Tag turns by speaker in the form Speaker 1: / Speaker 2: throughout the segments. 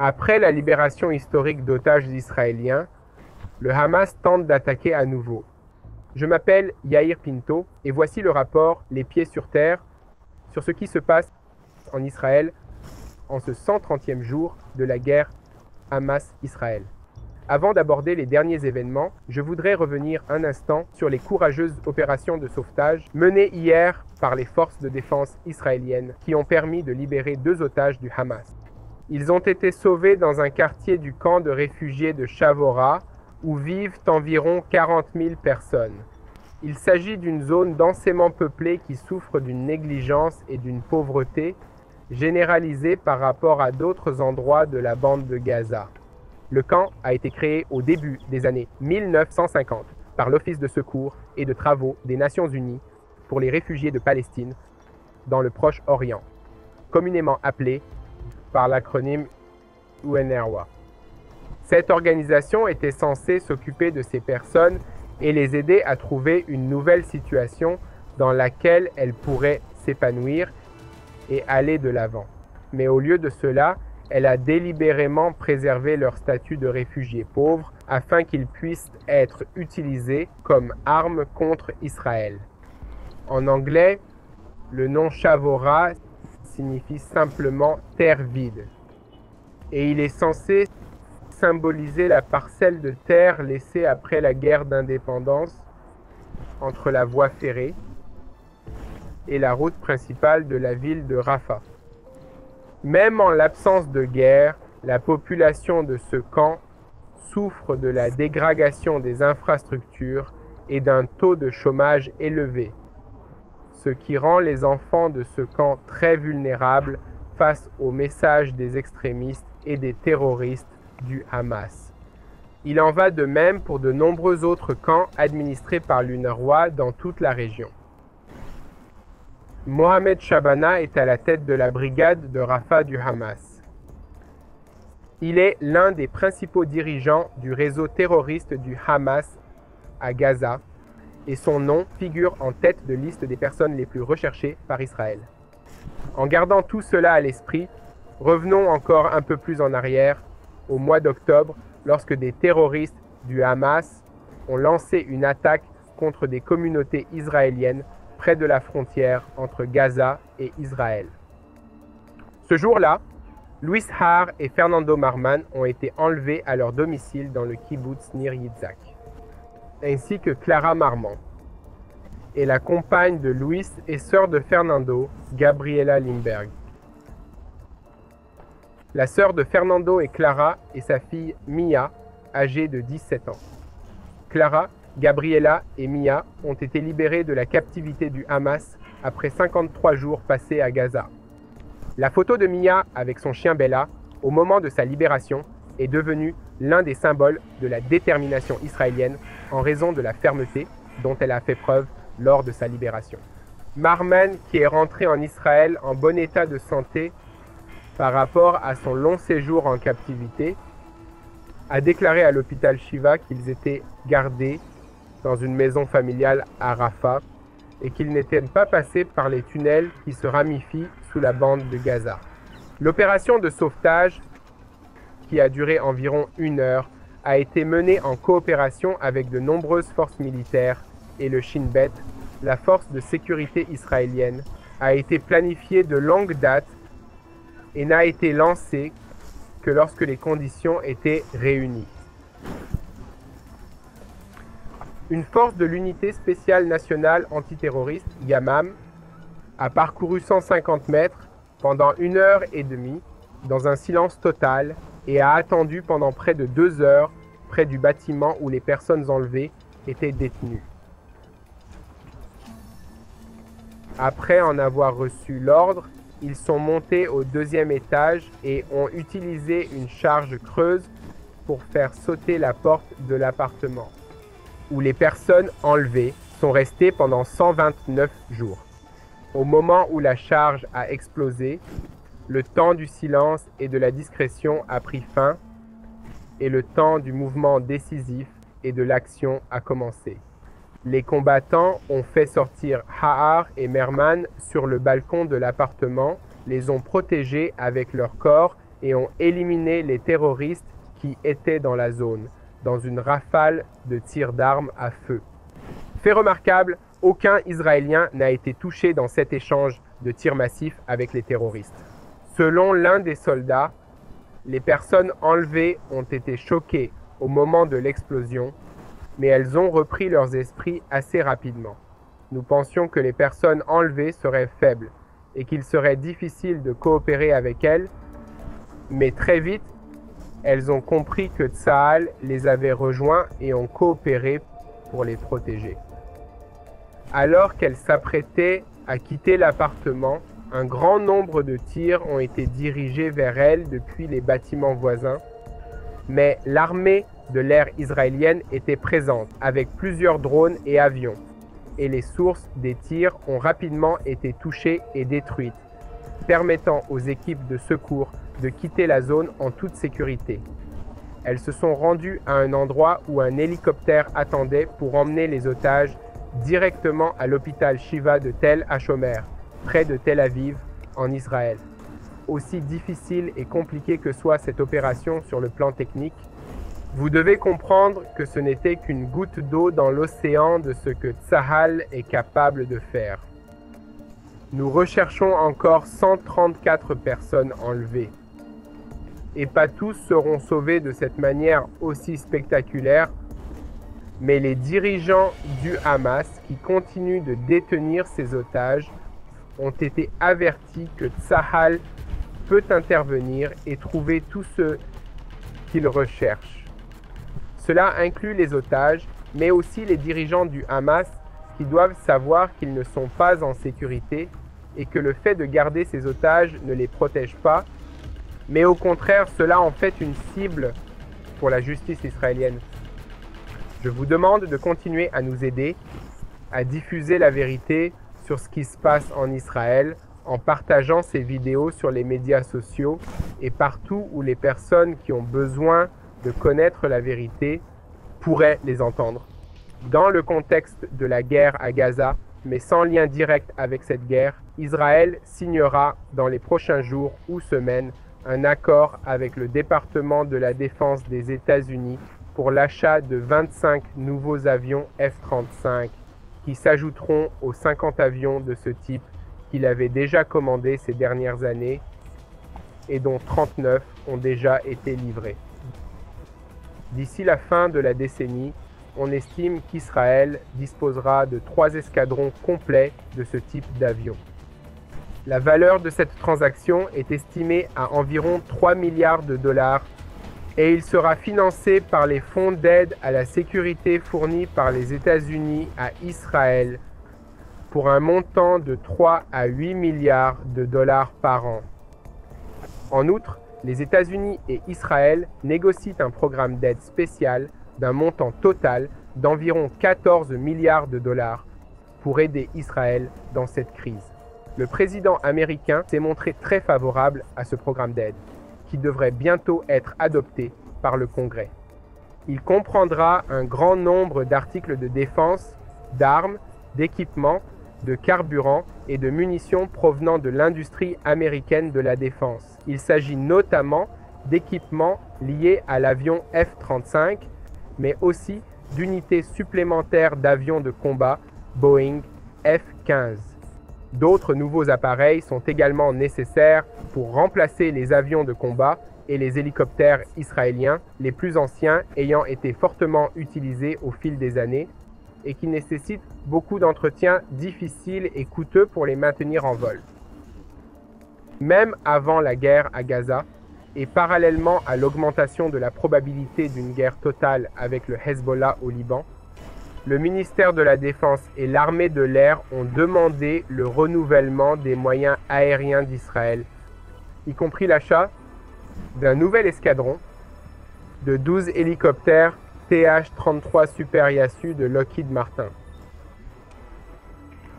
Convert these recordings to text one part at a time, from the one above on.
Speaker 1: Après la libération historique d'otages israéliens, le Hamas tente d'attaquer à nouveau. Je m'appelle Yair Pinto et voici le rapport Les Pieds sur Terre sur ce qui se passe en Israël en ce 130e jour de la guerre Hamas-Israël. Avant d'aborder les derniers événements, je voudrais revenir un instant sur les courageuses opérations de sauvetage menées hier par les forces de défense israéliennes qui ont permis de libérer 2 otages du Hamas. Ils ont été sauvés dans un quartier du camp de réfugiés de Shavora où vivent environ 40 000 personnes. Il s'agit d'une zone densément peuplée qui souffre d'une négligence et d'une pauvreté généralisée par rapport à d'autres endroits de la bande de Gaza. Le camp a été créé au début des années 1950 par l'Office de secours et de travaux des Nations Unies pour les réfugiés de Palestine dans le Proche-Orient, communément appelé par l'acronyme UNRWA. Cette organisation était censée s'occuper de ces personnes et les aider à trouver une nouvelle situation dans laquelle elles pourraient s'épanouir et aller de l'avant. Mais au lieu de cela, elle a délibérément préservé leur statut de réfugiés pauvres afin qu'ils puissent être utilisés comme armes contre Israël. En anglais, le nom Shavora signifie simplement terre vide. Et il est censé symboliser la parcelle de terre laissée après la guerre d'indépendance entre la voie ferrée et la route principale de la ville de Rafah. Même en l'absence de guerre, la population de ce camp souffre de la dégradation des infrastructures et d'un taux de chômage élevé, ce qui rend les enfants de ce camp très vulnérables face aux messages des extrémistes et des terroristes du Hamas. Il en va de même pour de nombreux autres camps administrés par l'UNRWA dans toute la région. Mohamed Shabana est à la tête de la brigade de Rafah du Hamas. Il est l'un des principaux dirigeants du réseau terroriste du Hamas à Gaza et son nom figure en tête de liste des personnes les plus recherchées par Israël. En gardant tout cela à l'esprit, revenons encore un peu plus en arrière, au mois d'octobre, lorsque des terroristes du Hamas ont lancé une attaque contre des communautés israéliennes près de la frontière entre Gaza et Israël. Ce jour-là, Luis Har et Fernando Marman ont été enlevés à leur domicile dans le kibbutz Nir Yitzhak, ainsi que Clara Marman, et la compagne de Luis et sœur de Fernando, Gabriela Limberg. La sœur de Fernando et Clara est sa fille Mia, âgée de 17 ans. Clara, Gabriela et Mia ont été libérées de la captivité du Hamas après 53 jours passés à Gaza. La photo de Mia avec son chien Bella, au moment de sa libération, est devenue l'un des symboles de la détermination israélienne en raison de la fermeté dont elle a fait preuve lors de sa libération. Marman, qui est rentré en Israël en bon état de santé par rapport à son long séjour en captivité, a déclaré à l'hôpital Shiva qu'ils étaient gardés dans une maison familiale à Rafah et qu'ils n'étaient pas passés par les tunnels qui se ramifient sous la bande de Gaza. L'opération de sauvetage, qui a duré environ 1 heure, a été menée en coopération avec de nombreuses forces militaires et le Shin Bet, la force de sécurité israélienne, a été planifiée de longue date et n'a été lancée que lorsque les conditions étaient réunies. Une force de l'unité spéciale nationale antiterroriste, Yamam, a parcouru 150 mètres pendant 1 heure et demie dans un silence total et a attendu pendant près de 2 heures près du bâtiment où les personnes enlevées étaient détenues. Après en avoir reçu l'ordre, ils sont montés au 2e étage et ont utilisé une charge creuse pour faire sauter la porte de l'appartement, où les personnes enlevées sont restées pendant 129 jours. Au moment où la charge a explosé, le temps du silence et de la discrétion a pris fin et le temps du mouvement décisif et de l'action a commencé. Les combattants ont fait sortir Har et Merman sur le balcon de l'appartement, les ont protégés avec leur corps et ont éliminé les terroristes qui étaient dans la zone, dans une rafale de tirs d'armes à feu. Fait remarquable, aucun Israélien n'a été touché dans cet échange de tirs massifs avec les terroristes. Selon l'un des soldats, les personnes enlevées ont été choquées au moment de l'explosion, mais elles ont repris leurs esprits assez rapidement. Nous pensions que les personnes enlevées seraient faibles et qu'il serait difficile de coopérer avec elles, mais très vite, elles ont compris que Tsahal les avait rejoints et ont coopéré pour les protéger. Alors qu'elles s'apprêtaient à quitter l'appartement, un grand nombre de tirs ont été dirigés vers elles depuis les bâtiments voisins, mais l'armée de l'air israélienne était présente avec plusieurs drones et avions, et les sources des tirs ont rapidement été touchées et détruites, permettant aux équipes de secours de quitter la zone en toute sécurité. Elles se sont rendues à un endroit où un hélicoptère attendait pour emmener les otages directement à l'hôpital Shiva de Tel HaShomer, près de Tel Aviv, en Israël. Aussi difficile et compliquée que soit cette opération sur le plan technique, vous devez comprendre que ce n'était qu'une goutte d'eau dans l'océan de ce que Tsahal est capable de faire. Nous recherchons encore 134 personnes enlevées. Et pas tous seront sauvés de cette manière aussi spectaculaire, mais les dirigeants du Hamas qui continuent de détenir ces otages ont été avertis que Tsahal peut intervenir et trouver tout ce qu'ils recherchent. Cela inclut les otages, mais aussi les dirigeants du Hamas qui doivent savoir qu'ils ne sont pas en sécurité et que le fait de garder ces otages ne les protège pas, mais au contraire, cela en fait une cible pour la justice israélienne. Je vous demande de continuer à nous aider, à diffuser la vérité sur ce qui se passe en Israël, en partageant ces vidéos sur les médias sociaux et partout où les personnes qui ont besoin de connaître la vérité pourraient les entendre. Dans le contexte de la guerre à Gaza, mais sans lien direct avec cette guerre, Israël signera dans les prochains jours ou semaines un accord avec le département de la défense des États-Unis pour l'achat de 25 nouveaux avions F-35 qui s'ajouteront aux 50 avions de ce type qu'il avait déjà commandés ces dernières années et dont 39 ont déjà été livrés. D'ici la fin de la décennie, on estime qu'Israël disposera de 3 escadrons complets de ce type d'avions. La valeur de cette transaction est estimée à environ 3 milliards de dollars et il sera financé par les fonds d'aide à la sécurité fournis par les États-Unis à Israël pour un montant de 3 à 8 milliards de dollars par an. En outre, les États-Unis et Israël négocient un programme d'aide spécial d'un montant total d'environ 14 milliards de dollars pour aider Israël dans cette crise. Le président américain s'est montré très favorable à ce programme d'aide, qui devrait bientôt être adopté par le Congrès. Il comprendra un grand nombre d'articles de défense, d'armes, d'équipements, de carburant et de munitions provenant de l'industrie américaine de la défense. Il s'agit notamment d'équipements liés à l'avion F-35, mais aussi d'unités supplémentaires d'avions de combat Boeing F-15. D'autres nouveaux appareils sont également nécessaires pour remplacer les avions de combat et les hélicoptères israéliens, les plus anciens ayant été fortement utilisés au fil des années et qui nécessitent beaucoup d'entretien difficile et coûteux pour les maintenir en vol. Même avant la guerre à Gaza, et parallèlement à l'augmentation de la probabilité d'une guerre totale avec le Hezbollah au Liban, le ministère de la Défense et l'armée de l'air ont demandé le renouvellement des moyens aériens d'Israël, y compris l'achat d'un nouvel escadron de 12 hélicoptères TH-33 Super Yasu de Lockheed Martin.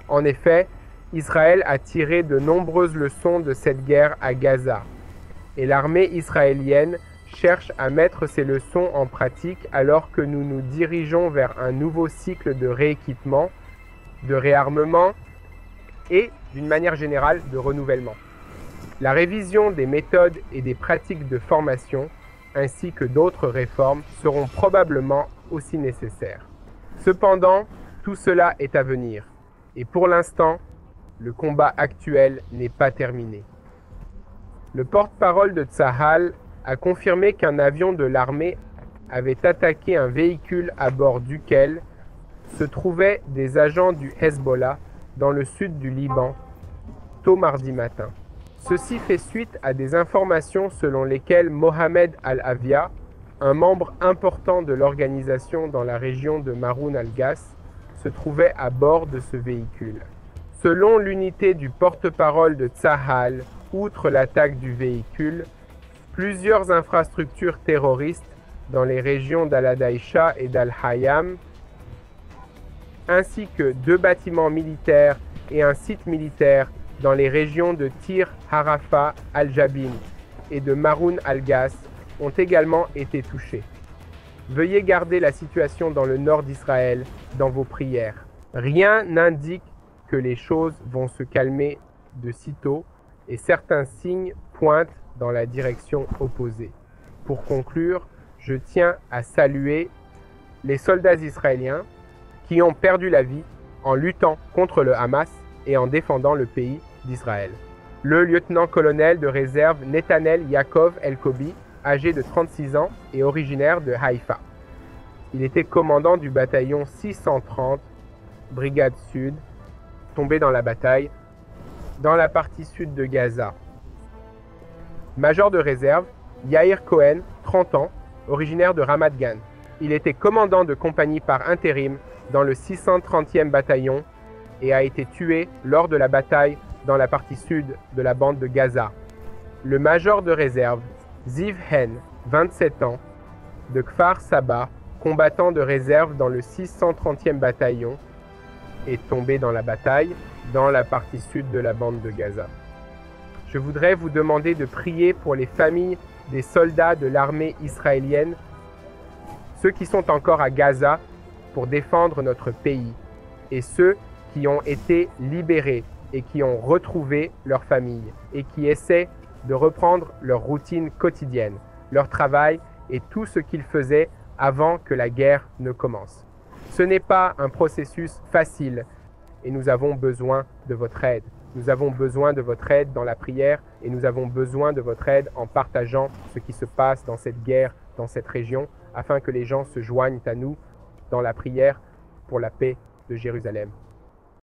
Speaker 1: En effet, Israël a tiré de nombreuses leçons de cette guerre à Gaza, et l'armée israélienne cherche à mettre ces leçons en pratique alors que nous nous dirigeons vers un nouveau cycle de rééquipement, de réarmement et, d'une manière générale, de renouvellement. La révision des méthodes et des pratiques de formation, ainsi que d'autres réformes, seront probablement aussi nécessaires. Cependant, tout cela est à venir, et pour l'instant, le combat actuel n'est pas terminé. Le porte-parole de Tsahal a confirmé qu'un avion de l'armée avait attaqué un véhicule à bord duquel se trouvaient des agents du Hezbollah dans le sud du Liban, tôt mardi matin. Ceci fait suite à des informations selon lesquelles Mohamed Al-Avia, un membre important de l'organisation dans la région de Maroun al-Gas, se trouvait à bord de ce véhicule. Selon l'unité du porte-parole de Tsahal, outre l'attaque du véhicule, plusieurs infrastructures terroristes dans les régions d'Al-Adaïcha et d'Al-Hayam, ainsi que 2 bâtiments militaires et un site militaire dans les régions de Tir Harafa al-Jabin et de Maroun al-Gas ont également été touchés. Veuillez garder la situation dans le nord d'Israël dans vos prières. Rien n'indique que les choses vont se calmer de sitôt et certains signes pointent dans la direction opposée. Pour conclure, je tiens à saluer les soldats israéliens qui ont perdu la vie en luttant contre le Hamas et en défendant le pays d'Israël. Le lieutenant-colonel de réserve Netanel Yaakov Elkobi, âgé de 36 ans et originaire de Haïfa. Il était commandant du bataillon 630, brigade sud, tombé dans la bataille, dans la partie sud de Gaza. Major de réserve, Yair Cohen, 30 ans, originaire de Ramat Gan. Il était commandant de compagnie par intérim dans le 630e bataillon et a été tué lors de la bataille dans la partie sud de la bande de Gaza. Le major de réserve, Ziv Hen, 27 ans, de Kfar Saba, combattant de réserve dans le 630e bataillon, est tombé dans la bataille dans la partie sud de la bande de Gaza. Je voudrais vous demander de prier pour les familles des soldats de l'armée israélienne, ceux qui sont encore à Gaza pour défendre notre pays, et ceux qui ont été libérés et qui ont retrouvé leur famille et qui essaient de reprendre leur routine quotidienne, leur travail et tout ce qu'ils faisaient avant que la guerre ne commence. Ce n'est pas un processus facile et nous avons besoin de votre aide. Nous avons besoin de votre aide dans la prière et nous avons besoin de votre aide en partageant ce qui se passe dans cette guerre, dans cette région, afin que les gens se joignent à nous dans la prière pour la paix de Jérusalem.